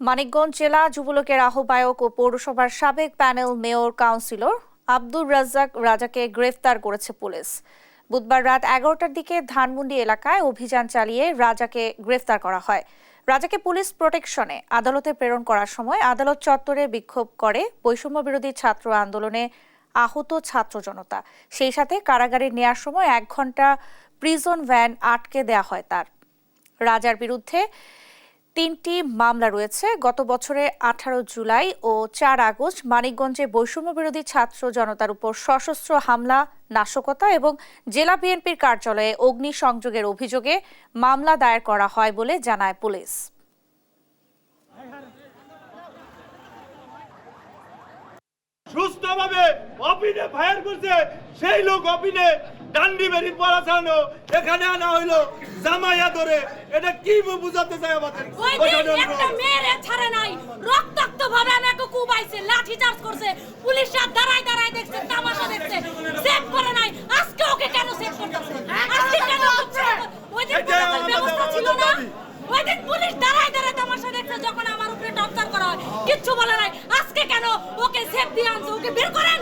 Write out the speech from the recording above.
মানিকগঞ্জ জেলা যুবলীগের আহ্বায়ক ও পৌরসভার সাবেক panel mayor councillor Abdur Razzak রাজাকে গ্রেফতার করেছে পুলিশ। বুধবার রাত 11টার দিকে ধানমন্ডি এলাকায় অভিযান চালিয়ে রাজাকে গ্রেফতার করা হয়। রাজাকে পুলিশ প্রোটেকশনে আদালতে প্রেরণ করার সময় আদালত চত্বরে বিক্ষোভ করে বৈষম্য বিরোধী ছাত্র আন্দোলনে আহত ছাত্র জনতা। সেই সাথে কারাগারে নেয়ার সময় 1 ঘন্টা প্রিজন ভ্যান আটকে দেয়া হয় তার। রাজার বিরুদ্ধে 3টি মামলা রয়েছে। গত বছরে 18 জুলাই ও 4 আগস্ট মানিকগঞ্জে বৈষম্য বিরোধী ছাত্র জনতার উপর সশস্ত্র হামলা, নাশকতা এবং জেলা বিএনপির কার্যালয়ে অগ্নিসংযোগের অভিযোগে মামলা দায়ের করা হয় বলে জানায় পুলিশ। সুস্থভাবে অপিনে ফায়ার করছে সেই লোক অপিনে ডান্ডি বেরি পড়াছানো এখানে আনা হইলো জামাইয়া ধরে। এটা কি বুঝাতে চাই আমাদের? ওই দিন একটা মেয়েরে ছাড়ে নাই, রক্তাক্ত ভাবে আমাকে কুবাইছে, লাঠি চার্জ করছে, পুলিশরা দাঁড়ায় দাঁড়ায় দেখছে, তামাশা দেখছে, সেভ করে নাই। আজকে ওকে কেন সেভ করতেছে? আজকে কেন করছে? ওই দিন কোনো ব্যবস্থা ছিল না। ওই দিন পুলিশ দাঁড়ায় দাঁড়ায় তামাশা দেখছে যখন আমার উপরে টর্চার করা হয়, কিচ্ছু বলে নাই। আজকে কেন ওকে সেভ দিয়ে আনছে? ওকে বের করেন।